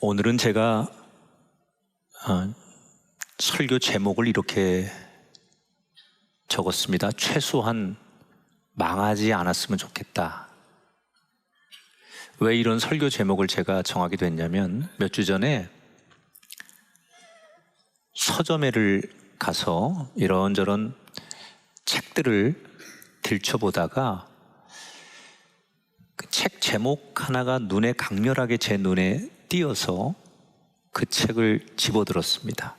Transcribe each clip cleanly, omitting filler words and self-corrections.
오늘은 제가 설교 제목을 이렇게 적었습니다. 최소한 망하지 않았으면 좋겠다. 왜 이런 설교 제목을 제가 정하게 됐냐면, 몇 주 전에 서점에를 가서 이런저런 책들을 들춰보다가 그 책 제목 하나가 눈에 강렬하게 제 눈에 띄어서 그 책을 집어들었습니다.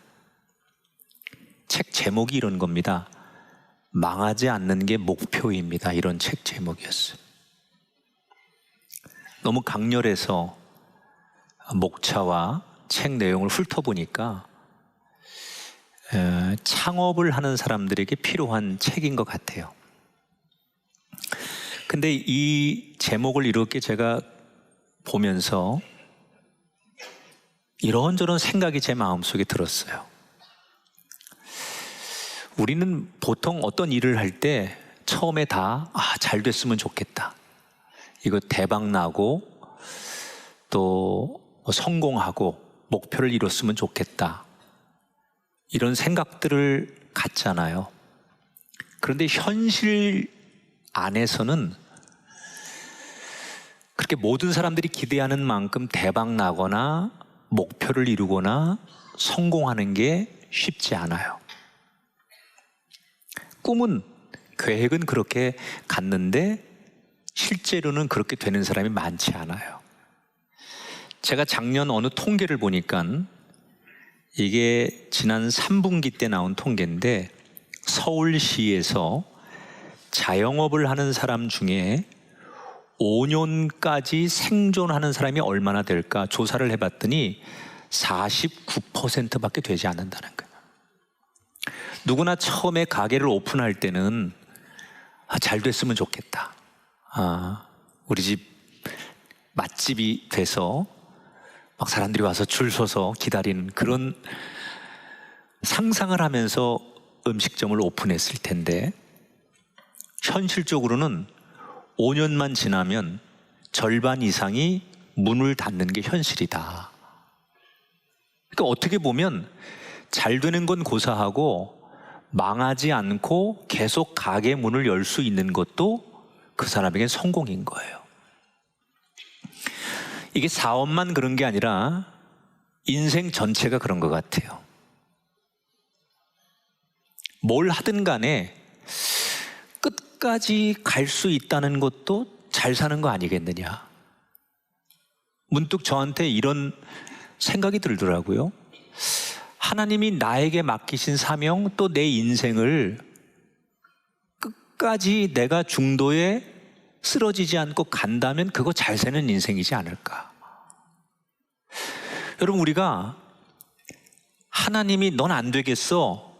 책 제목이 이런 겁니다. 망하지 않는 게 목표입니다. 이런 책 제목이었어요. 너무 강렬해서 목차와 책 내용을 훑어보니까 창업을 하는 사람들에게 필요한 책인 것 같아요. 근데 이 제목을 이렇게 제가 보면서 이런저런 생각이 제 마음속에 들었어요. 우리는 보통 어떤 일을 할 때 처음에 다 잘 됐으면 좋겠다, 이거 대박 나고 또 성공하고 목표를 이뤘으면 좋겠다, 이런 생각들을 갖잖아요. 그런데 현실 안에서는 그렇게 모든 사람들이 기대하는 만큼 대박 나거나 목표를 이루거나 성공하는 게 쉽지 않아요. 꿈은, 계획은 그렇게 갔는데 실제로는 그렇게 되는 사람이 많지 않아요. 제가 작년 어느 통계를 보니까, 이게 지난 3분기 때 나온 통계인데, 서울시에서 자영업을 하는 사람 중에 5년까지 생존하는 사람이 얼마나 될까 조사를 해봤더니 49%밖에 되지 않는다는 거예요. 누구나 처음에 가게를 오픈할 때는 잘 됐으면 좋겠다, 우리 집 맛집이 돼서 막 사람들이 와서 줄 서서 기다리는 그런 상상을 하면서 음식점을 오픈했을 텐데, 현실적으로는 5년만 지나면 절반 이상이 문을 닫는 게 현실이다. 그러니까 어떻게 보면 잘 되는 건 고사하고 망하지 않고 계속 가게 문을 열 수 있는 것도 그 사람에겐 성공인 거예요. 이게 사업만 그런 게 아니라 인생 전체가 그런 것 같아요. 뭘 하든 간에 끝까지 갈 수 있다는 것도 잘 사는 거 아니겠느냐. 문득 저한테 이런 생각이 들더라고요. 하나님이 나에게 맡기신 사명, 또 내 인생을 끝까지 내가 중도에 쓰러지지 않고 간다면 그거 잘 사는 인생이지 않을까. 여러분, 우리가 하나님이 넌 안 되겠어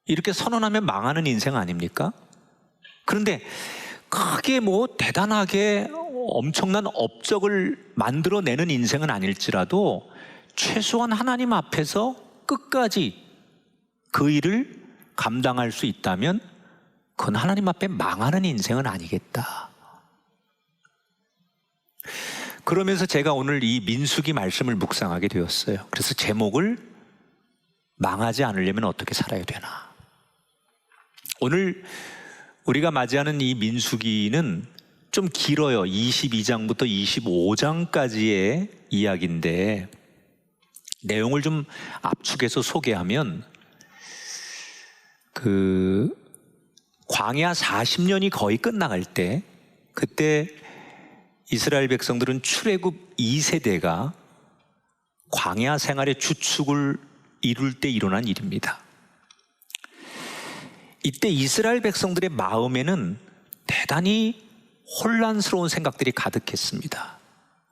이렇게 선언하면 망하는 인생 아닙니까? 그런데 크게 대단하게 엄청난 업적을 만들어내는 인생은 아닐지라도 최소한 하나님 앞에서 끝까지 그 일을 감당할 수 있다면 그건 하나님 앞에 망하는 인생은 아니겠다. 그러면서 제가 오늘 이 민수기 말씀을 묵상하게 되었어요. 그래서 제목을 망하지 않으려면 어떻게 살아야 되나. 오늘 우리가 맞이하는 이 민수기는 좀 길어요. 22장부터 25장까지의 이야기인데, 내용을 좀 압축해서 소개하면, 광야 40년이 거의 끝나갈 때, 그때 이스라엘 백성들은 출애굽 2세대가 광야 생활의 주축을 이룰 때 일어난 일입니다. 이때 이스라엘 백성들의 마음에는 대단히 혼란스러운 생각들이 가득했습니다.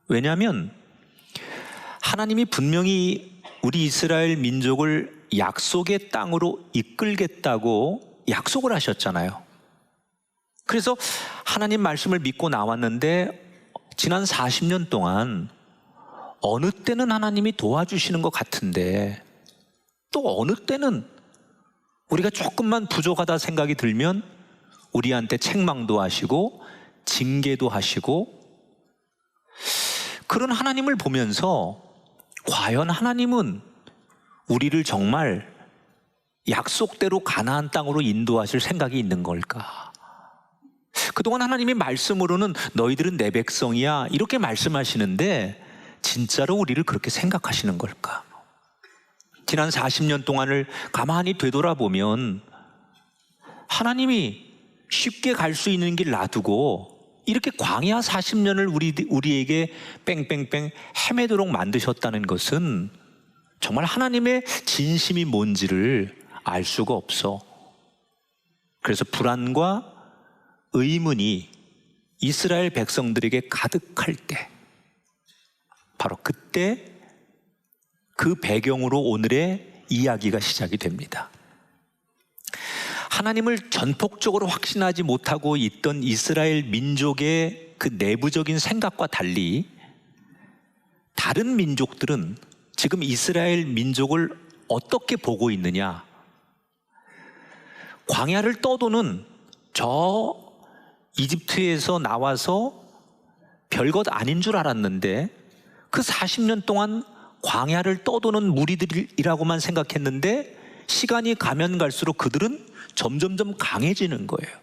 왜냐하면 하나님이 분명히 우리 이스라엘 민족을 약속의 땅으로 이끌겠다고 약속을 하셨잖아요. 그래서 하나님 말씀을 믿고 나왔는데 지난 40년 동안 어느 때는 하나님이 도와주시는 것 같은데 또 어느 때는 우리가 조금만 부족하다 생각이 들면 우리한테 책망도 하시고 징계도 하시고, 그런 하나님을 보면서 과연 하나님은 우리를 정말 약속대로 가나안 땅으로 인도하실 생각이 있는 걸까? 그동안 하나님의 말씀으로는 너희들은 내 백성이야 이렇게 말씀하시는데 진짜로 우리를 그렇게 생각하시는 걸까? 지난 40년 동안을 가만히 되돌아보면 하나님이 쉽게 갈 수 있는 길 놔두고 이렇게 광야 40년을 우리에게 뺑뺑뺑 헤매도록 만드셨다는 것은 정말 하나님의 진심이 뭔지를 알 수가 없어. 그래서 불안과 의문이 이스라엘 백성들에게 가득할 때, 바로 그때 그 배경으로 오늘의 이야기가 시작이 됩니다. 하나님을 전폭적으로 확신하지 못하고 있던 이스라엘 민족의 그 내부적인 생각과 달리 다른 민족들은 지금 이스라엘 민족을 어떻게 보고 있느냐? 광야를 떠도는 저 이집트에서 나와서 별것 아닌 줄 알았는데 그 40년 동안 광야를 떠도는 무리들이라고만 생각했는데 시간이 가면 갈수록 그들은 점점점 강해지는 거예요.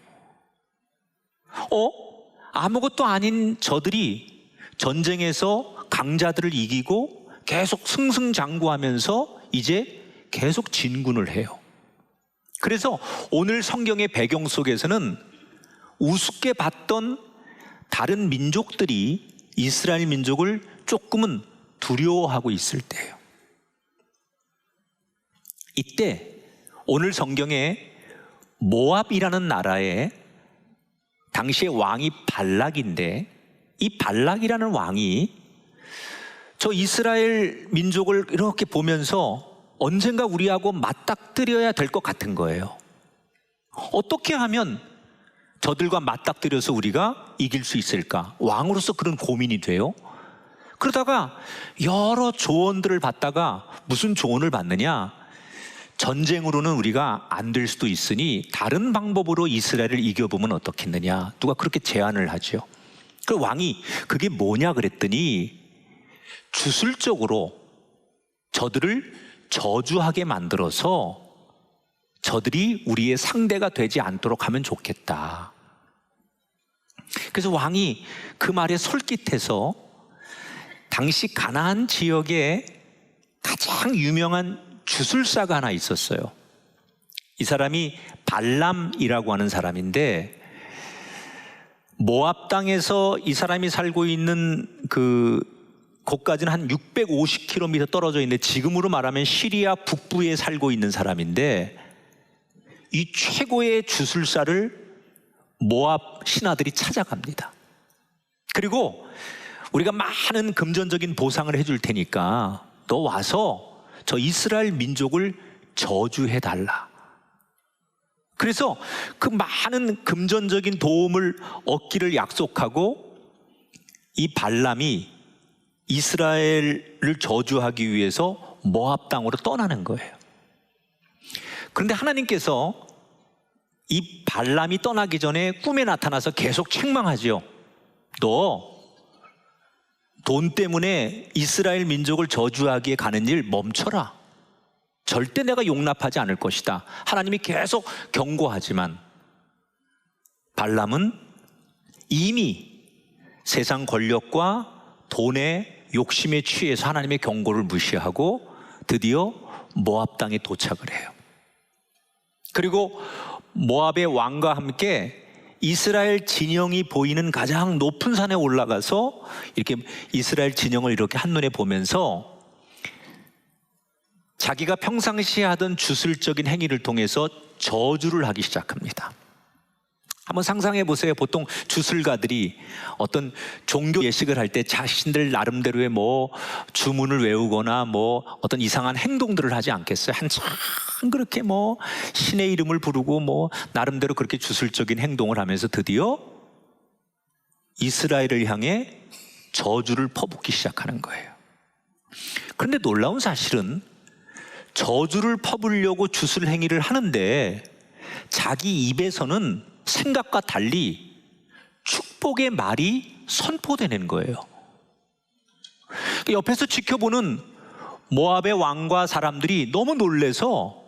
아무것도 아닌 저들이 전쟁에서 강자들을 이기고 계속 승승장구하면서 이제 계속 진군을 해요. 그래서 오늘 성경의 배경 속에서는 우습게 봤던 다른 민족들이 이스라엘 민족을 조금은 두려워하고 있을 때예요. 이때 오늘 성경에 모압이라는 나라에 당시의 왕이 발락인데 이 발락이라는 왕이 저 이스라엘 민족을 이렇게 보면서 언젠가 우리하고 맞닥뜨려야 될 것 같은 거예요. 어떻게 하면 저들과 맞닥뜨려서 우리가 이길 수 있을까? 왕으로서 그런 고민이 돼요. 그러다가 여러 조언들을 받다가 무슨 조언을 받느냐? 전쟁으로는 우리가 안 될 수도 있으니 다른 방법으로 이스라엘을 이겨보면 어떻겠느냐? 누가 그렇게 제안을 하죠. 그 왕이 그게 뭐냐 그랬더니 주술적으로 저들을 저주하게 만들어서 저들이 우리의 상대가 되지 않도록 하면 좋겠다. 그래서 왕이 그 말에 솔깃해서 당시 가나안 지역에 가장 유명한 주술사가 하나 있었어요. 이 사람이 발람이라고 하는 사람인데 모압 땅에서 이 사람이 살고 있는 곳까지는 한 650km 떨어져 있는데 지금으로 말하면 시리아 북부에 살고 있는 사람인데 이 최고의 주술사를 모압 신하들이 찾아갑니다. 그리고 우리가 많은 금전적인 보상을 해줄 테니까 너 와서 저 이스라엘 민족을 저주해달라. 그래서 그 많은 금전적인 도움을 얻기를 약속하고 이 발람이 이스라엘을 저주하기 위해서 모압 땅으로 떠나는 거예요. 그런데 하나님께서 이 발람이 떠나기 전에 꿈에 나타나서 계속 책망하죠. 너 돈 때문에 이스라엘 민족을 저주하기에 가는 일 멈춰라. 절대 내가 용납하지 않을 것이다. 하나님이 계속 경고하지만 발람은 이미 세상 권력과 돈의 욕심에 취해서 하나님의 경고를 무시하고 드디어 모압 땅에 도착을 해요. 그리고 모압의 왕과 함께 이스라엘 진영이 보이는 가장 높은 산에 올라가서 이렇게 이스라엘 진영을 이렇게 한눈에 보면서 자기가 평상시에 하던 주술적인 행위를 통해서 저주를 하기 시작합니다. 한번 상상해 보세요. 보통 주술가들이 어떤 종교 예식을 할 때 자신들 나름대로의 주문을 외우거나 어떤 이상한 행동들을 하지 않겠어요? 한참 그렇게 신의 이름을 부르고 나름대로 그렇게 주술적인 행동을 하면서 드디어 이스라엘을 향해 저주를 퍼붓기 시작하는 거예요. 그런데 놀라운 사실은 저주를 퍼부려고 주술 행위를 하는데 자기 입에서는 생각과 달리 축복의 말이 선포되는 거예요. 옆에서 지켜보는 모압의 왕과 사람들이 너무 놀래서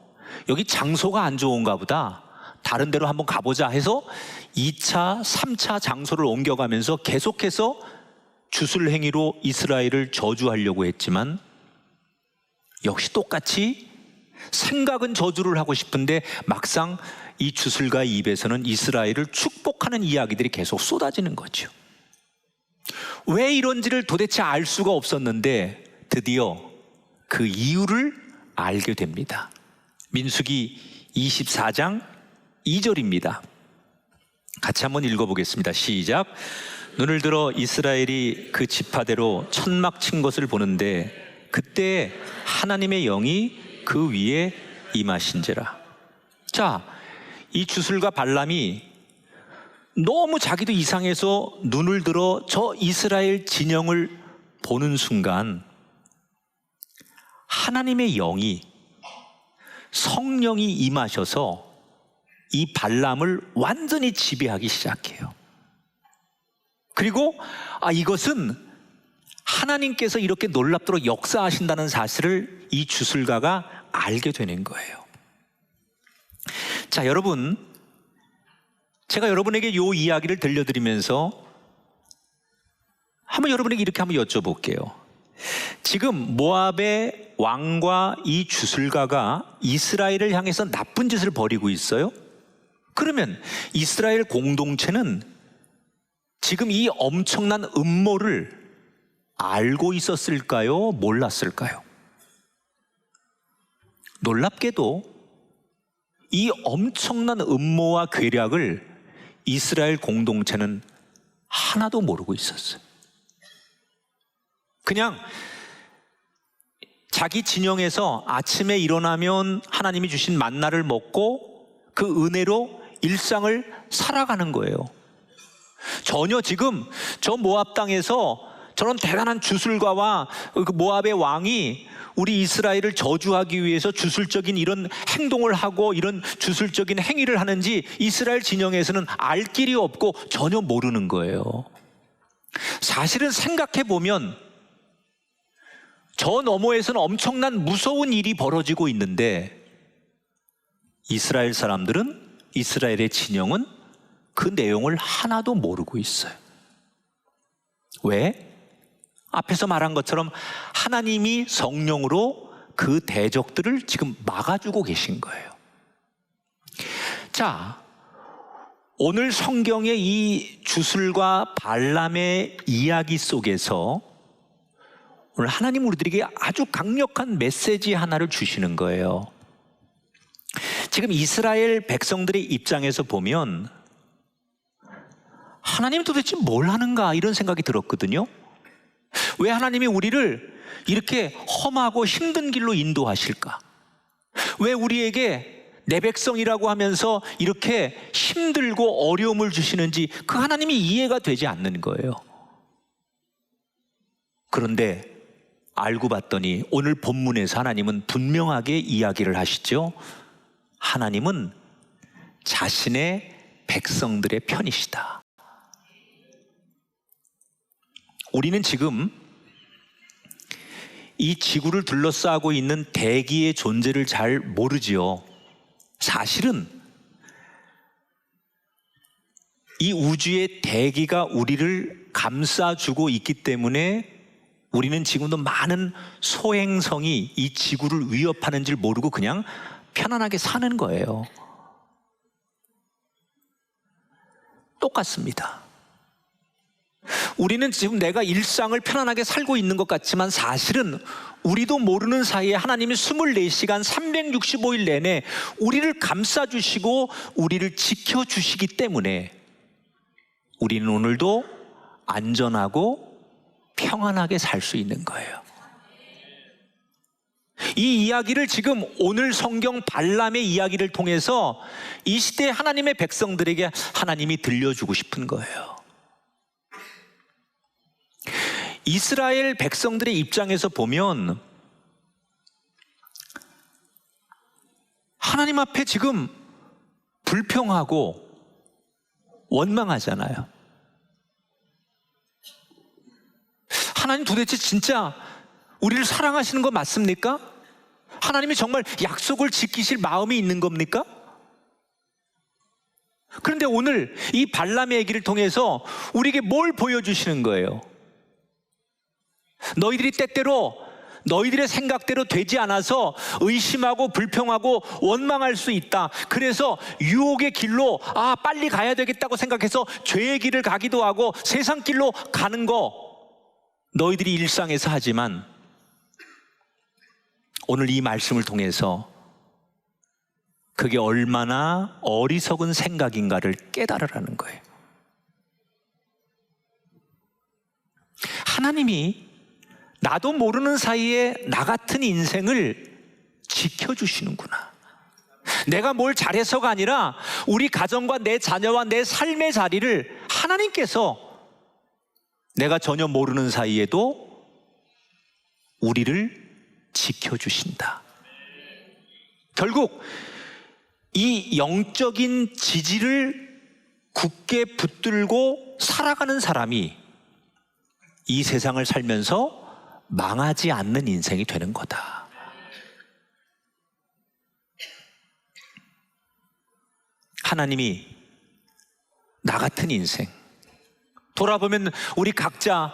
여기 장소가 안 좋은가 보다, 다른 데로 한번 가보자 해서 2차, 3차 장소를 옮겨가면서 계속해서 주술행위로 이스라엘을 저주하려고 했지만 역시 똑같이 생각은 저주를 하고 싶은데 막상 이 주술가의 입에서는 이스라엘을 축복하는 이야기들이 계속 쏟아지는 거죠. 왜 이런지를 도대체 알 수가 없었는데 드디어 그 이유를 알게 됩니다. 민수기 24장 2절입니다. 같이 한번 읽어보겠습니다. 시작. 눈을 들어 이스라엘이 그 지파대로 천막 친 것을 보는데 그때 하나님의 영이 그 위에 임하신지라. 자, 이 주술가 발람이 너무 자기도 이상해서 눈을 들어 저 이스라엘 진영을 보는 순간 하나님의 영이, 성령이 임하셔서 이 발람을 완전히 지배하기 시작해요. 그리고 이것은 하나님께서 이렇게 놀랍도록 역사하신다는 사실을 이 주술가가 알게 되는 거예요. 자, 여러분, 제가 여러분에게 이 이야기를 들려드리면서 한번 여러분에게 이렇게 한번 여쭤볼게요. 지금 모압의 왕과 이 주술가가 이스라엘을 향해서 나쁜 짓을 벌이고 있어요. 그러면 이스라엘 공동체는 지금 이 엄청난 음모를 알고 있었을까요? 몰랐을까요? 놀랍게도 이 엄청난 음모와 괴략을 이스라엘 공동체는 하나도 모르고 있었어요. 그냥 자기 진영에서 아침에 일어나면 하나님이 주신 만나를 먹고 그 은혜로 일상을 살아가는 거예요. 전혀 지금 저 모압 땅에서 저런 대단한 주술가와 그 모압의 왕이 우리 이스라엘을 저주하기 위해서 주술적인 이런 행동을 하고 이런 주술적인 행위를 하는지 이스라엘 진영에서는 알 길이 없고 전혀 모르는 거예요. 사실은 생각해 보면 저 너머에서는 엄청난 무서운 일이 벌어지고 있는데 이스라엘 사람들은, 이스라엘의 진영은 그 내용을 하나도 모르고 있어요. 왜? 앞에서 말한 것처럼 하나님이 성령으로 그 대적들을 지금 막아주고 계신 거예요. 자, 오늘 성경의 이 주술과 발람의 이야기 속에서 오늘 하나님 우리들에게 아주 강력한 메시지 하나를 주시는 거예요. 지금 이스라엘 백성들의 입장에서 보면 하나님 도대체 뭘 하는가 이런 생각이 들었거든요. 왜 하나님이 우리를 이렇게 험하고 힘든 길로 인도하실까? 왜 우리에게 내 백성이라고 하면서 이렇게 힘들고 어려움을 주시는지 그 하나님이 이해가 되지 않는 거예요. 그런데 알고 봤더니 오늘 본문에서 하나님은 분명하게 이야기를 하시죠. 하나님은 자신의 백성들의 편이시다. 우리는 지금 이 지구를 둘러싸고 있는 대기의 존재를 잘 모르지요. 사실은 이 우주의 대기가 우리를 감싸주고 있기 때문에 우리는 지금도 많은 소행성이 이 지구를 위협하는 줄 모르고 그냥 편안하게 사는 거예요. 똑같습니다. 우리는 지금 내가 일상을 편안하게 살고 있는 것 같지만 사실은 우리도 모르는 사이에 하나님이 24시간 365일 내내 우리를 감싸주시고 우리를 지켜주시기 때문에 우리는 오늘도 안전하고 평안하게 살 수 있는 거예요. 이 이야기를 지금 오늘 성경 발람의 이야기를 통해서 이 시대 하나님의 백성들에게 하나님이 들려주고 싶은 거예요. 이스라엘 백성들의 입장에서 보면 하나님 앞에 지금 불평하고 원망하잖아요. 하나님 도대체 진짜 우리를 사랑하시는 거 맞습니까? 하나님이 정말 약속을 지키실 마음이 있는 겁니까? 그런데 오늘 이 발람의 얘기를 통해서 우리에게 뭘 보여주시는 거예요? 너희들이 때때로 너희들의 생각대로 되지 않아서 의심하고 불평하고 원망할 수 있다. 그래서 유혹의 길로 빨리 가야 되겠다고 생각해서 죄의 길을 가기도 하고 세상 길로 가는 거 너희들이 일상에서 하지만 오늘 이 말씀을 통해서 그게 얼마나 어리석은 생각인가를 깨달으라는 거예요. 하나님이 나도 모르는 사이에 나 같은 인생을 지켜주시는구나. 내가 뭘 잘해서가 아니라 우리 가정과 내 자녀와 내 삶의 자리를 하나님께서 내가 전혀 모르는 사이에도 우리를 지켜주신다. 결국 이 영적인 지지를 굳게 붙들고 살아가는 사람이 이 세상을 살면서 망하지 않는 인생이 되는 거다. 하나님이 나 같은 인생 돌아보면 우리 각자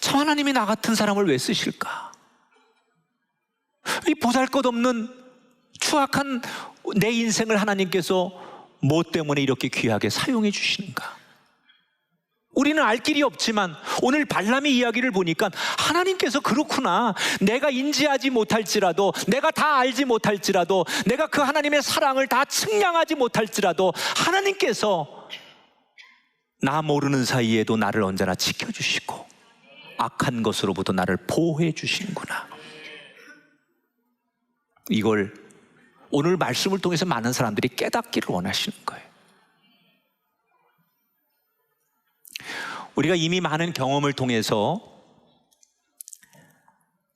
참 하나님이 나 같은 사람을 왜 쓰실까? 이 보잘것없는 추악한 내 인생을 하나님께서 뭐 때문에 이렇게 귀하게 사용해 주시는가? 우리는 알 길이 없지만 오늘 발람의 이야기를 보니까 하나님께서 그렇구나, 내가 인지하지 못할지라도, 내가 다 알지 못할지라도, 내가 그 하나님의 사랑을 다 측량하지 못할지라도 하나님께서 나 모르는 사이에도 나를 언제나 지켜주시고 악한 것으로부터 나를 보호해 주시는구나. 이걸 오늘 말씀을 통해서 많은 사람들이 깨닫기를 원하시는 거예요. 우리가 이미 많은 경험을 통해서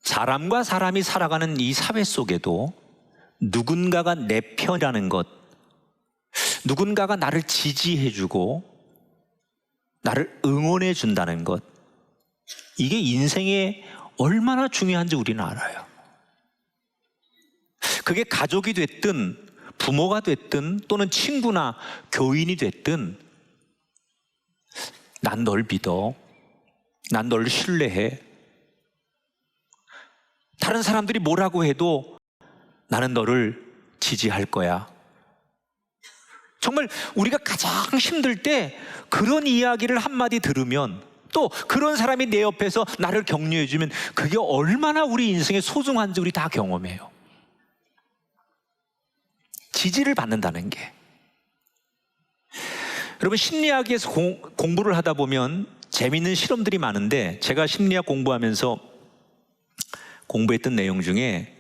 사람과 사람이 살아가는 이 사회 속에도 누군가가 내 편이라는 것, 누군가가 나를 지지해주고 나를 응원해 준다는 것, 이게 인생에 얼마나 중요한지 우리는 알아요. 그게 가족이 됐든 부모가 됐든 또는 친구나 교인이 됐든 난 널 믿어, 난 널 신뢰해, 다른 사람들이 뭐라고 해도 나는 너를 지지할 거야. 정말 우리가 가장 힘들 때 그런 이야기를 한마디 들으면, 또 그런 사람이 내 옆에서 나를 격려해 주면 그게 얼마나 우리 인생에 소중한지 우리 다 경험해요. 지지를 받는다는 게. 여러분, 심리학에서 공부를 하다 보면 재미있는 실험들이 많은데, 제가 심리학 공부하면서 공부했던 내용 중에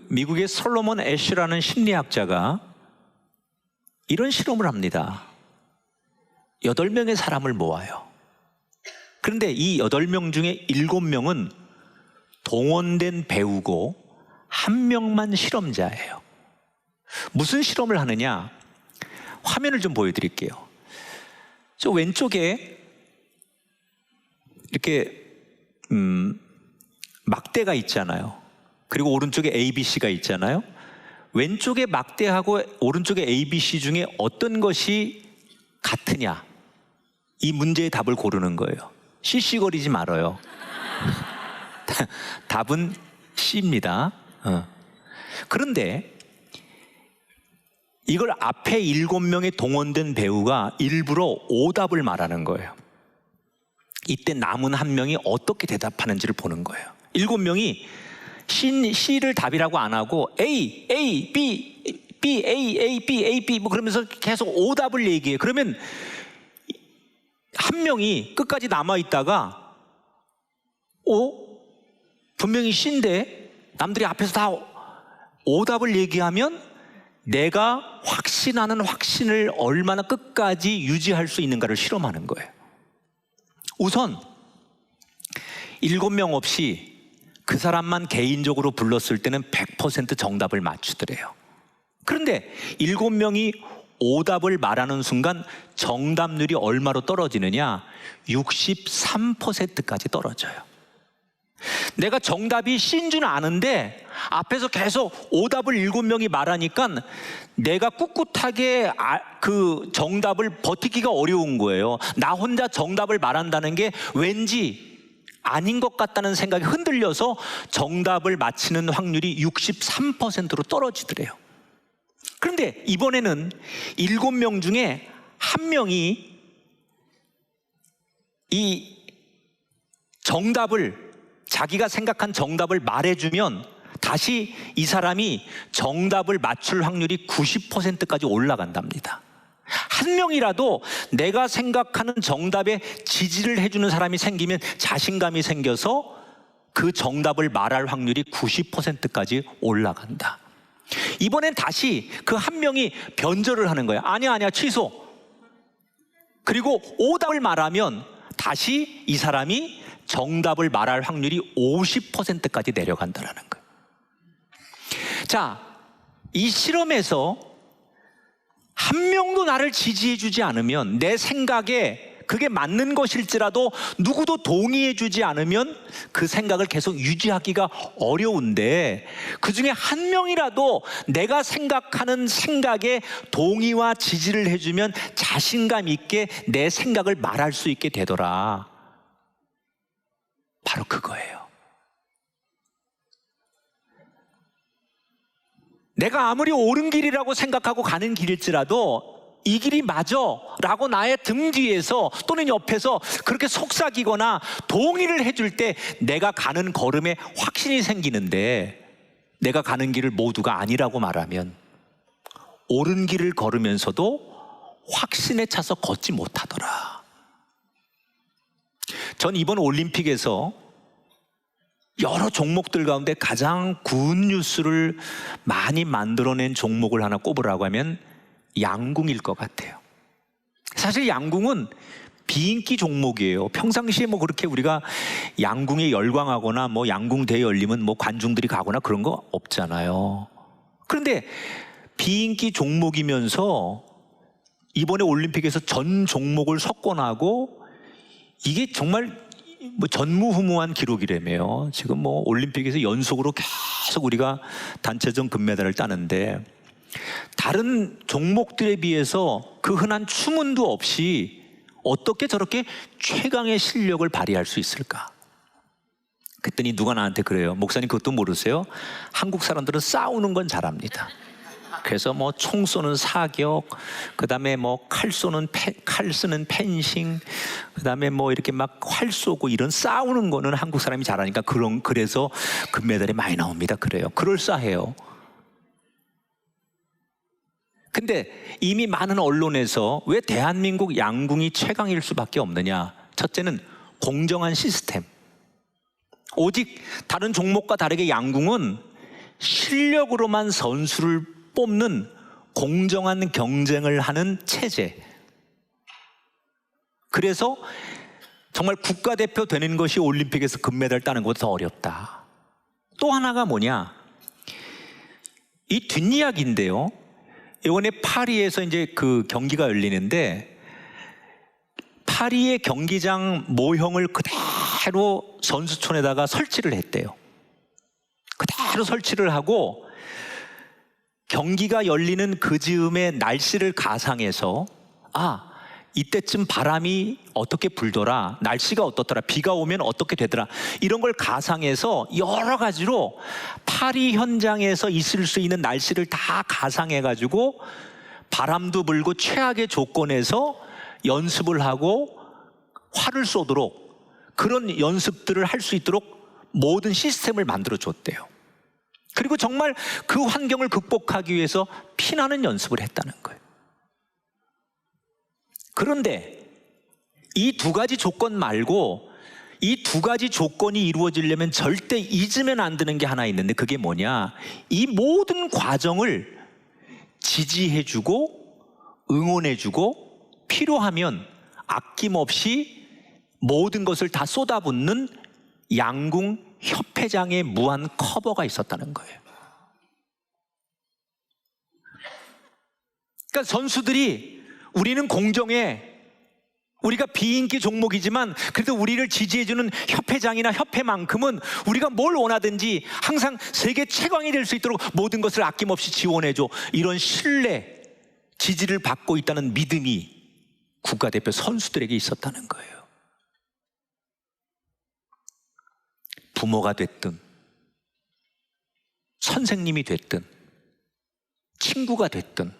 미국의 솔로몬 애쉬라는 심리학자가 이런 실험을 합니다. 8명의 사람을 모아요. 그런데 이 8명 중에 7명은 동원된 배우고 1명만 실험자예요. 무슨 실험을 하느냐? 화면을 좀 보여드릴게요. 저 왼쪽에 이렇게 막대가 있잖아요. 그리고 오른쪽에 ABC가 있잖아요. 왼쪽에 막대하고 오른쪽에 ABC 중에 어떤 것이 같으냐, 이 문제의 답을 고르는 거예요. 시시거리지 말아요. 답은 C입니다. 그런데 이걸 앞에 7명의 동원된 배우가 일부러 오답을 말하는 거예요. 이때 남은 1명이 어떻게 대답하는지를 보는 거예요. 7명이 C를 답이라고 안 하고 A, A, B, B, A, A, B, A, B 뭐 그러면서 계속 오답을 얘기해요. 그러면 1명이 끝까지 남아있다가 분명히 C인데 남들이 앞에서 다 오답을 얘기하면 내가 확신하는 확신을 얼마나 끝까지 유지할 수 있는가를 실험하는 거예요. 우선 7명 없이 그 사람만 개인적으로 불렀을 때는 100% 정답을 맞추더래요. 그런데 7명이 오답을 말하는 순간 정답률이 얼마로 떨어지느냐? 63%까지 떨어져요. 내가 정답이 C인 줄 아는데 앞에서 계속 오답을 7명이 말하니까 내가 꿋꿋하게 그 정답을 버티기가 어려운 거예요. 나 혼자 정답을 말한다는 게 왠지 아닌 것 같다는 생각이 흔들려서 정답을 맞히는 확률이 63%로 떨어지더래요. 그런데 이번에는 7명 중에 1명이 이 정답을, 자기가 생각한 정답을 말해주면 다시 이 사람이 정답을 맞출 확률이 90%까지 올라간답니다. 1명이라도 내가 생각하는 정답에 지지를 해주는 사람이 생기면 자신감이 생겨서 그 정답을 말할 확률이 90%까지 올라간다. 이번엔 다시 그 1명이 변절을 하는 거야. 아니야, 취소. 그리고 오답을 말하면 다시 이 사람이 정답을 말할 확률이 50%까지 내려간다는 거예요. 자, 이 실험에서 1명도 나를 지지해주지 않으면, 내 생각에 그게 맞는 것일지라도 누구도 동의해주지 않으면 그 생각을 계속 유지하기가 어려운데, 그 중에 1명이라도 내가 생각하는 생각에 동의와 지지를 해주면 자신감 있게 내 생각을 말할 수 있게 되더라. 바로 그거예요. 내가 아무리 옳은 길이라고 생각하고 가는 길일지라도 이 길이 맞아 라고 나의 등 뒤에서 또는 옆에서 그렇게 속삭이거나 동의를 해줄 때 내가 가는 걸음에 확신이 생기는데, 내가 가는 길을 모두가 아니라고 말하면 옳은 길을 걸으면서도 확신에 차서 걷지 못하더라. 전 이번 올림픽에서 여러 종목들 가운데 가장 굿뉴스를 많이 만들어낸 종목을 하나 꼽으라고 하면 양궁일 것 같아요. 사실 양궁은 비인기 종목이에요. 평상시에 뭐 그렇게 우리가 양궁에 열광하거나 뭐 양궁대회 열리면 뭐 관중들이 가거나 그런 거 없잖아요. 그런데 비인기 종목이면서 이번에 올림픽에서 전 종목을 석권하고, 이게 정말 뭐 전무후무한 기록이라며요. 지금 뭐 올림픽에서 연속으로 계속 우리가 단체전 금메달을 따는데, 다른 종목들에 비해서 그 흔한 추문도 없이 어떻게 저렇게 최강의 실력을 발휘할 수 있을까? 그랬더니 누가 나한테 그래요. 목사님 그것도 모르세요? 한국 사람들은 싸우는 건 잘합니다. 그래서 뭐 총 쏘는 사격, 그 다음에 뭐 칼 쓰는 펜싱, 그 다음에 뭐 이렇게 막 활 쏘고 이런 싸우는 거는 한국 사람이 잘하니까 그래서 금메달이 많이 나옵니다. 그래요. 그럴싸해요. 근데 이미 많은 언론에서 왜 대한민국 양궁이 최강일 수밖에 없느냐? 첫째는 공정한 시스템. 오직 다른 종목과 다르게 양궁은 실력으로만 선수를 뽑는 공정한 경쟁을 하는 체제. 그래서 정말 국가대표 되는 것이 올림픽에서 금메달 따는 것보다 더 어렵다. 또 하나가 뭐냐? 이 뒷이야기인데요. 이번에 파리에서 이제 그 경기가 열리는데, 파리의 경기장 모형을 그대로 선수촌에다가 설치를 했대요. 그대로 설치를 하고 경기가 열리는 그 즈음에 날씨를 가상해서, 이때쯤 바람이 어떻게 불더라, 날씨가 어떻더라, 비가 오면 어떻게 되더라, 이런 걸 가상해서 여러 가지로 파리 현장에서 있을 수 있는 날씨를 다 가상해가지고 바람도 불고 최악의 조건에서 연습을 하고 활을 쏘도록, 그런 연습들을 할 수 있도록 모든 시스템을 만들어 줬대요. 그리고 정말 그 환경을 극복하기 위해서 피나는 연습을 했다는 거예요. 그런데 이 두 가지 조건 말고, 이 두 가지 조건이 이루어지려면 절대 잊으면 안 되는 게 하나 있는데, 그게 뭐냐? 이 모든 과정을 지지해주고 응원해주고 필요하면 아낌없이 모든 것을 다 쏟아붓는 양궁 협회장의 무한 커버가 있었다는 거예요. 그러니까 선수들이 우리는 공정해, 우리가 비인기 종목이지만 그래도 우리를 지지해주는 협회장이나 협회만큼은 우리가 뭘 원하든지 항상 세계 최강이 될 수 있도록 모든 것을 아낌없이 지원해줘. 이런 신뢰, 지지를 받고 있다는 믿음이 국가대표 선수들에게 있었다는 거예요. 부모가 됐든 선생님이 됐든 친구가 됐든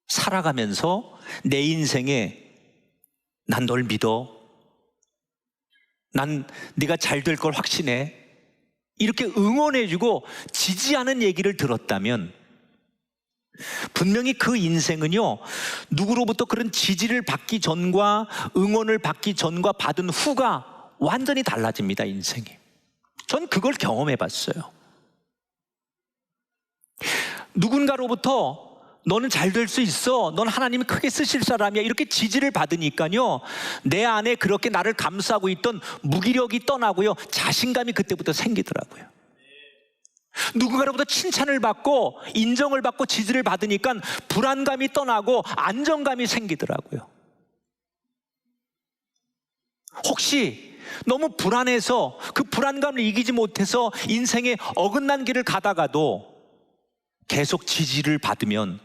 살아가면서 내 인생에 난 널 믿어, 난 네가 잘 될 걸 확신해, 이렇게 응원해주고 지지하는 얘기를 들었다면 분명히 그 인생은요, 누구로부터 그런 지지를 받기 전과 응원을 받기 전과 받은 후가 완전히 달라집니다, 인생이. 전 그걸 경험해 봤어요. 누군가로부터 너는 잘 될 수 있어, 넌 하나님이 크게 쓰실 사람이야, 이렇게 지지를 받으니까요, 내 안에 그렇게 나를 감싸고 있던 무기력이 떠나고요, 자신감이 그때부터 생기더라고요. 누군가로부터 칭찬을 받고 인정을 받고 지지를 받으니까 불안감이 떠나고 안정감이 생기더라고요. 혹시 너무 불안해서 그 불안감을 이기지 못해서 인생의 어긋난 길을 가다가도 계속 지지를 받으면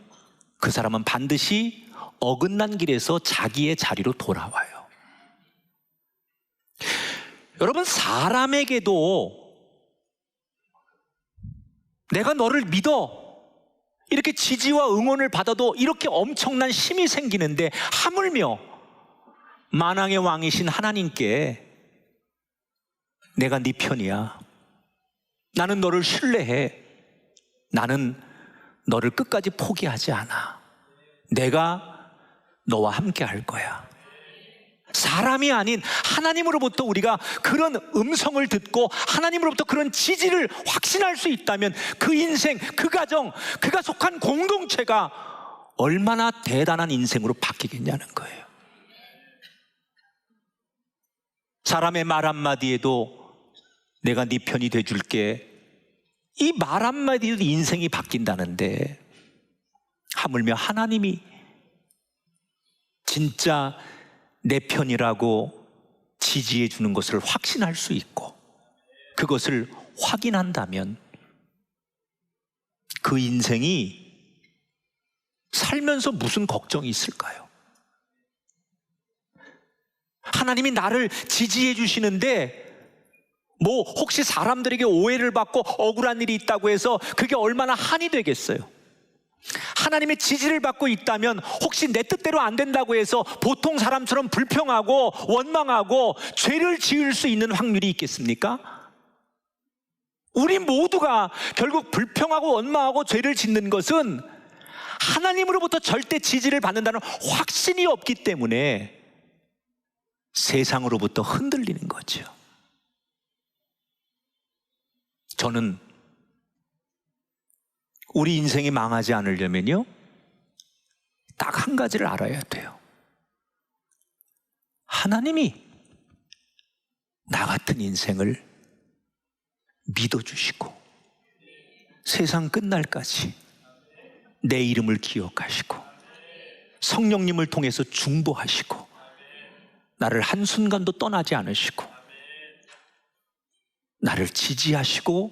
그 사람은 반드시 어긋난 길에서 자기의 자리로 돌아와요. 여러분, 사람에게도 내가 너를 믿어, 이렇게 지지와 응원을 받아도 이렇게 엄청난 힘이 생기는데, 하물며 만왕의 왕이신 하나님께 내가 네 편이야, 나는 너를 신뢰해, 나는 너를 끝까지 포기하지 않아, 내가 너와 함께 할 거야. 사람이 아닌 하나님으로부터 우리가 그런 음성을 듣고 하나님으로부터 그런 지지를 확신할 수 있다면 그 인생, 그 가정, 그가 속한 공동체가 얼마나 대단한 인생으로 바뀌겠냐는 거예요. 사람의 말 한마디에도 내가 네 편이 돼줄게, 이 말 한마디에도 인생이 바뀐다는데, 하물며 하나님이 진짜 내 편이라고 지지해 주는 것을 확신할 수 있고 그것을 확인한다면 그 인생이 살면서 무슨 걱정이 있을까요? 하나님이 나를 지지해 주시는데 뭐 혹시 사람들에게 오해를 받고 억울한 일이 있다고 해서 그게 얼마나 한이 되겠어요? 하나님의 지지를 받고 있다면 혹시 내 뜻대로 안 된다고 해서 보통 사람처럼 불평하고 원망하고 죄를 지을 수 있는 확률이 있겠습니까? 우리 모두가 결국 불평하고 원망하고 죄를 짓는 것은 하나님으로부터 절대 지지를 받는다는 확신이 없기 때문에 세상으로부터 흔들리는 거죠. 저는 우리 인생이 망하지 않으려면요, 딱 한 가지를 알아야 돼요. 하나님이 나 같은 인생을 믿어주시고 세상 끝날까지 내 이름을 기억하시고 성령님을 통해서 중보하시고 나를 한순간도 떠나지 않으시고 나를 지지하시고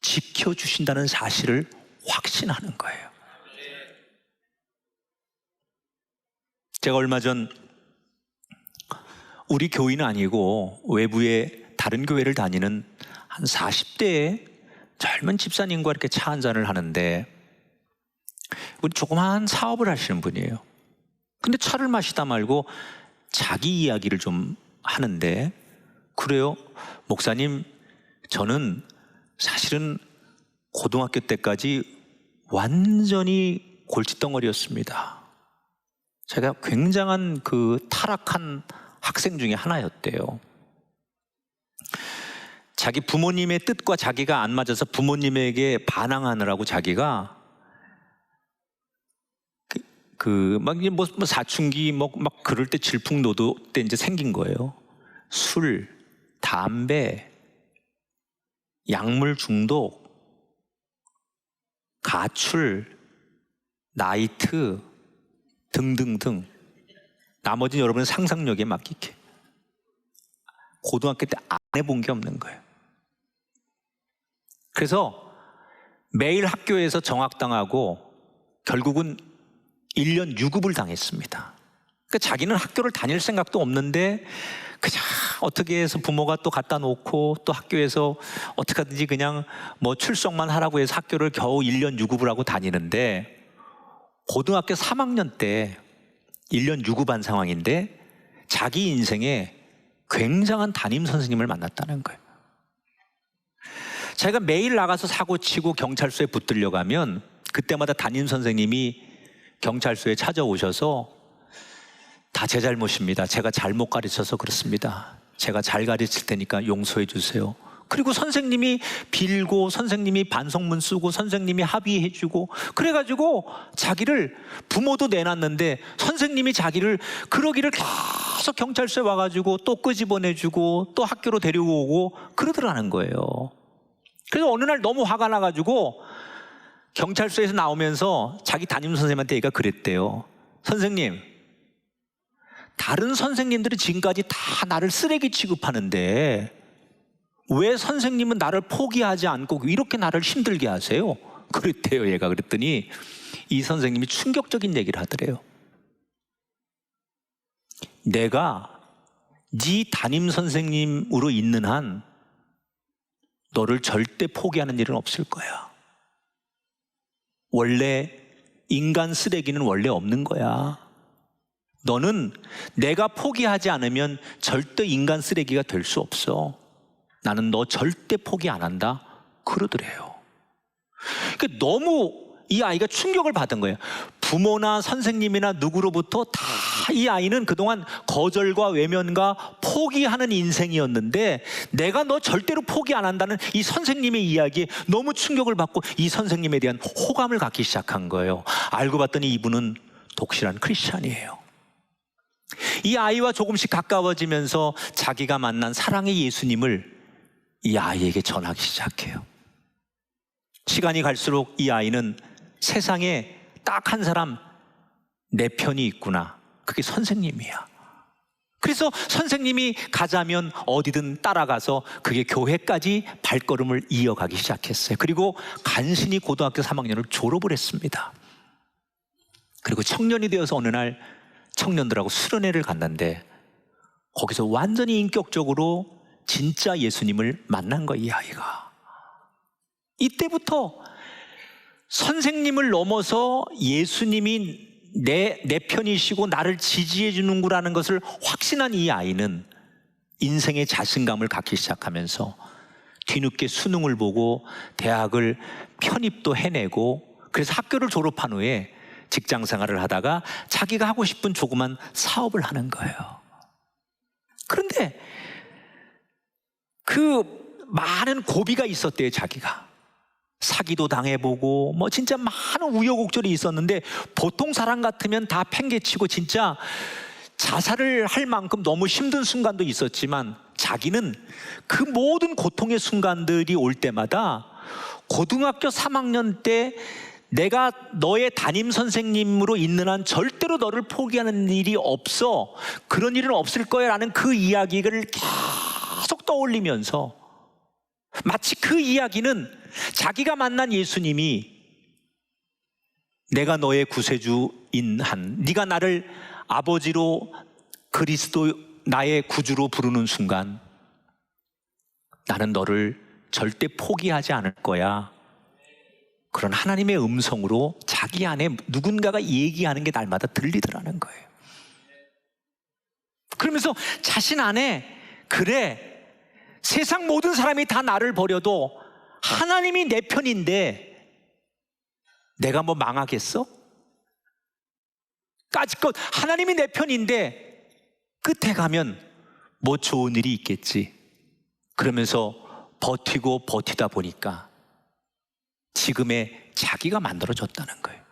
지켜주신다는 사실을 확신하는 거예요. 제가 얼마 전 우리 교회는 아니고 외부의 다른 교회를 다니는 한 40대의 젊은 집사님과 이렇게 차 한잔을 하는데, 우리 조그마한 사업을 하시는 분이에요. 근데 차를 마시다 말고 자기 이야기를 좀 하는데, 그래요, 목사님, 저는 사실은 고등학교 때까지 완전히 골칫덩어리였습니다. 제가 굉장한 그 타락한 학생 중에 하나였대요. 자기 부모님의 뜻과 자기가 안 맞아서 부모님에게 반항하느라고 자기가 막 사춘기 막 그럴 때 질풍노도 때 이제 생긴 거예요. 술, 담배, 약물 중독, 가출, 나이트 등등등 나머지는 여러분의 상상력에 맡길게. 고등학교 때 안 해본 게 없는 거예요. 그래서 매일 학교에서 정학당하고 결국은 1년 유급을 당했습니다. 그러니까 자기는 학교를 다닐 생각도 없는데 그냥 어떻게 해서 부모가 또 갖다 놓고 또 학교에서 어떻게 하든지 그냥 뭐 출석만 하라고 해서 학교를 겨우 1년 유급을 하고 다니는데, 고등학교 3학년 때 1년 유급한 상황인데 자기 인생에 굉장한 담임 선생님을 만났다는 거예요. 자기가 매일 나가서 사고치고 경찰서에 붙들려 가면 그때마다 담임 선생님이 경찰서에 찾아오셔서 다 제 잘못입니다. 제가 잘못 가르쳐서 그렇습니다. 제가 잘 가르칠 테니까 용서해 주세요. 그리고 선생님이 빌고 선생님이 반성문 쓰고 선생님이 합의해 주고 그래가지고 자기를, 부모도 내놨는데 선생님이 자기를 그러기를 계속 경찰서에 와가지고 또 끄집어내주고 또 학교로 데리고 오고 그러더라는 거예요. 그래서 어느 날 너무 화가 나가지고 경찰서에서 나오면서 자기 담임 선생님한테 얘가 그랬대요. 선생님, 다른 선생님들이 지금까지 다 나를 쓰레기 취급하는데 왜 선생님은 나를 포기하지 않고 이렇게 나를 힘들게 하세요? 그랬대요, 얘가. 그랬더니 이 선생님이 충격적인 얘기를 하더래요. 내가 네 담임 선생님으로 있는 한 너를 절대 포기하는 일은 없을 거야. 원래 인간 쓰레기는 원래 없는 거야. 너는 내가 포기하지 않으면 절대 인간 쓰레기가 될 수 없어. 나는 너 절대 포기 안 한다. 그러더래요. 그러니까 너무 이 아이가 충격을 받은 거예요. 부모나 선생님이나 누구로부터 다 이 아이는 그동안 거절과 외면과 포기하는 인생이었는데 내가 너 절대로 포기 안 한다는 이 선생님의 이야기에 너무 충격을 받고 이 선생님에 대한 호감을 갖기 시작한 거예요. 알고 봤더니 이분은 독실한 크리스찬이에요. 이 아이와 조금씩 가까워지면서 자기가 만난 사랑의 예수님을 이 아이에게 전하기 시작해요. 시간이 갈수록 이 아이는 세상에 딱 한 사람 내 편이 있구나. 그게 선생님이야. 그래서 선생님이 가자면 어디든 따라가서 그게 교회까지 발걸음을 이어가기 시작했어요. 그리고 간신히 고등학교 3학년을 졸업을 했습니다. 그리고 청년이 되어서 어느 날 청년들하고 수련회를 갔는데 거기서 완전히 인격적으로 진짜 예수님을 만난 거예요, 이 아이가. 이때부터 선생님을 넘어서 예수님이 내 편이시고 나를 지지해 주는구라는 것을 확신한 이 아이는 인생의 자신감을 갖기 시작하면서 뒤늦게 수능을 보고 대학을 편입도 해내고, 그래서 학교를 졸업한 후에 직장 생활을 하다가 자기가 하고 싶은 조그만 사업을 하는 거예요. 그런데 그 많은 고비가 있었대요. 자기가 사기도 당해보고 뭐 진짜 많은 우여곡절이 있었는데 보통 사람 같으면 다 팽개치고 진짜 자살을 할 만큼 너무 힘든 순간도 있었지만 자기는 그 모든 고통의 순간들이 올 때마다 고등학교 3학년 때 내가 너의 담임 선생님으로 있는 한 절대로 너를 포기하는 일이 없어, 그런 일은 없을 거야 라는 그 이야기를 계속 떠올리면서 마치 그 이야기는 자기가 만난 예수님이 내가 너의 구세주인 한, 네가 나를 아버지로 그리스도 나의 구주로 부르는 순간 나는 너를 절대 포기하지 않을 거야, 그런 하나님의 음성으로 자기 안에 누군가가 얘기하는 게 날마다 들리더라는 거예요. 그러면서 자신 안에, 그래, 세상 모든 사람이 다 나를 버려도 하나님이 내 편인데 내가 뭐 망하겠어? 까짓것 하나님이 내 편인데 끝에 가면 뭐 좋은 일이 있겠지. 그러면서 버티고 버티다 보니까 지금의 자기가 만들어졌다는 거예요.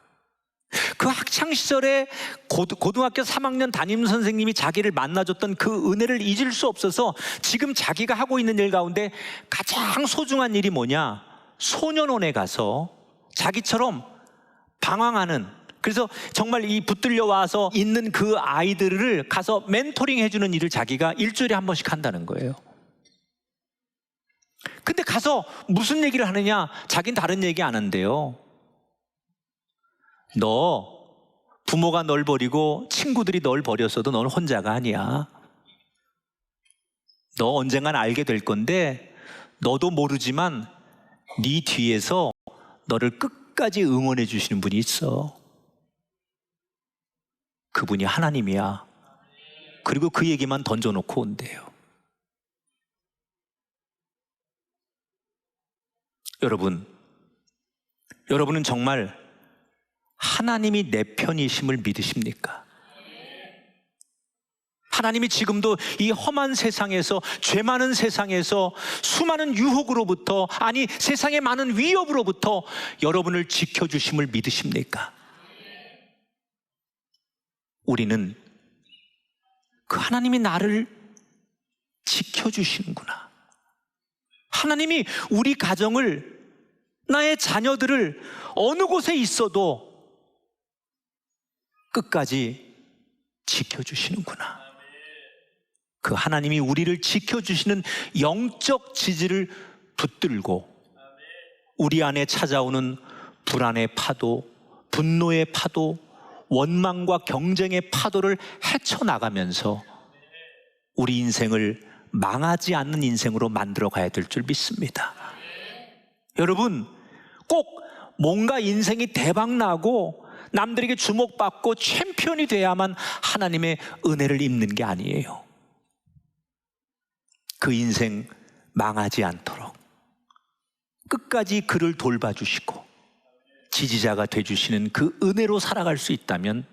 그 학창시절에 고등학교 3학년 담임 선생님이 자기를 만나줬던 그 은혜를 잊을 수 없어서 지금 자기가 하고 있는 일 가운데 가장 소중한 일이 뭐냐? 소년원에 가서 자기처럼 방황하는 그래서 정말 이 붙들려 와서 있는 그 아이들을 가서 멘토링 해주는 일을 자기가 일주일에 한 번씩 한다는 거예요. 근데 가서 무슨 얘기를 하느냐? 자긴 다른 얘기 안 한대요. 너 부모가 널 버리고 친구들이 널 버렸어도 너는 혼자가 아니야. 너 언젠간 알게 될 건데 너도 모르지만 네 뒤에서 너를 끝까지 응원해 주시는 분이 있어. 그분이 하나님이야. 그리고 그 얘기만 던져놓고 온대요. 여러분은 정말 하나님이 내 편이심을 믿으십니까? 하나님이 지금도 이 험한 세상에서, 죄 많은 세상에서, 수많은 유혹으로부터, 아니 세상의 많은 위협으로부터 여러분을 지켜주심을 믿으십니까? 우리는 그 하나님이 나를 지켜주시는구나, 하나님이 우리 가정을, 나의 자녀들을 어느 곳에 있어도 끝까지 지켜주시는구나, 그 하나님이 우리를 지켜주시는 영적 지지를 붙들고 우리 안에 찾아오는 불안의 파도, 분노의 파도, 원망과 경쟁의 파도를 헤쳐나가면서 우리 인생을 망하지 않는 인생으로 만들어 가야 될 줄 믿습니다. 여러분, 꼭 뭔가 인생이 대박나고 남들에게 주목받고 챔피언이 돼야만 하나님의 은혜를 입는 게 아니에요. 그 인생 망하지 않도록 끝까지 그를 돌봐주시고 지지자가 돼주시는 그 은혜로 살아갈 수 있다면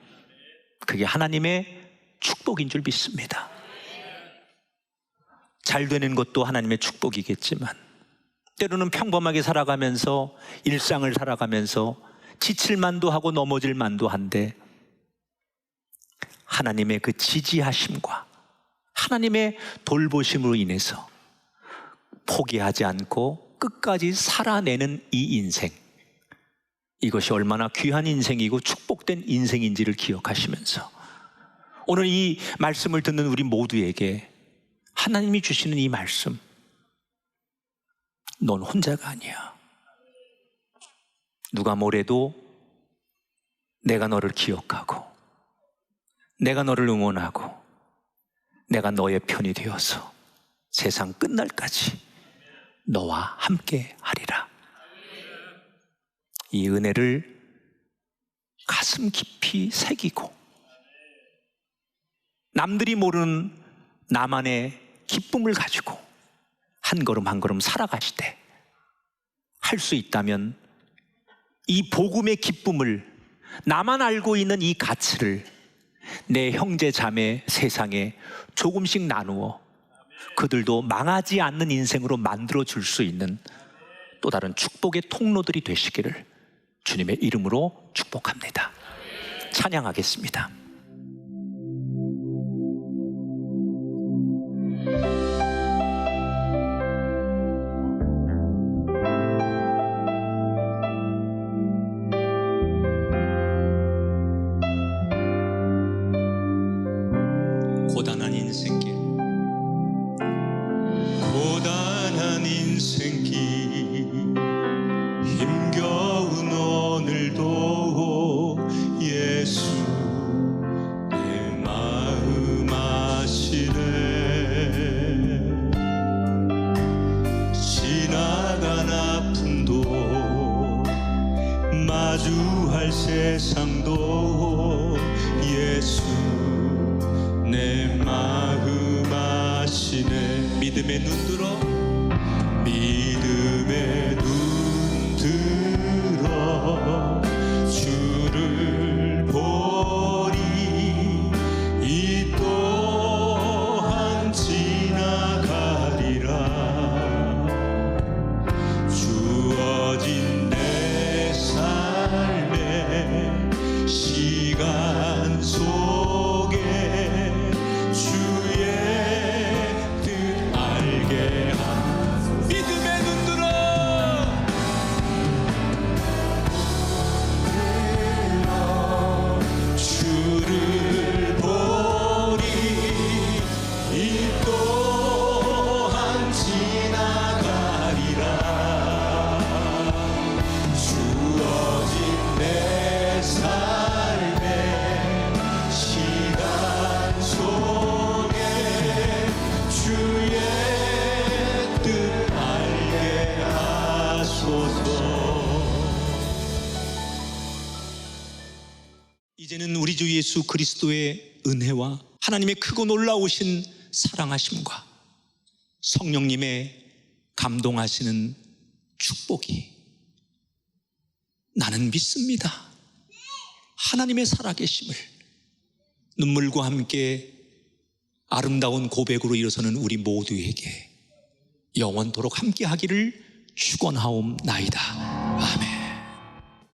그게 하나님의 축복인 줄 믿습니다. 잘 되는 것도 하나님의 축복이겠지만 때로는 평범하게 살아가면서, 일상을 살아가면서 지칠 만도 하고 넘어질 만도 한데 하나님의 그 지지하심과 하나님의 돌보심으로 인해서 포기하지 않고 끝까지 살아내는 이 인생, 이것이 얼마나 귀한 인생이고 축복된 인생인지를 기억하시면서 오늘 이 말씀을 듣는 우리 모두에게 하나님이 주시는 이 말씀, 넌 혼자가 아니야. 누가 뭐래도 내가 너를 기억하고 내가 너를 응원하고 내가 너의 편이 되어서 세상 끝날까지 너와 함께 하리라. 이 은혜를 가슴 깊이 새기고 남들이 모르는 나만의 기쁨을 가지고 한 걸음 한 걸음 살아가시되 할 수 있다면 이 복음의 기쁨을, 나만 알고 있는 이 가치를 내 형제 자매 세상에 조금씩 나누어 그들도 망하지 않는 인생으로 만들어 줄 수 있는 또 다른 축복의 통로들이 되시기를 주님의 이름으로 축복합니다. 찬양하겠습니다. 고단한 인생길, 고단한 인생길, 힘겨운 오늘도 예수 내 마음 아시네. 지나간 아픔도 마주할 세상도 예수 내 마음 아시네. 믿음의 눈 들어, 믿음의 눈 들어 주를 보리. 이 또한 지나가리라. 주어진 내 삶의 시간 속에 주의 뜻 알게 하라. 예수 그리스도의 은혜와 하나님의 크고 놀라우신 사랑하심과 성령님의 감동하시는 축복이 나는 믿습니다. 하나님의 살아계심을 눈물과 함께 아름다운 고백으로 일어서는 우리 모두에게 영원토록 함께 하기를 축원하옵나이다.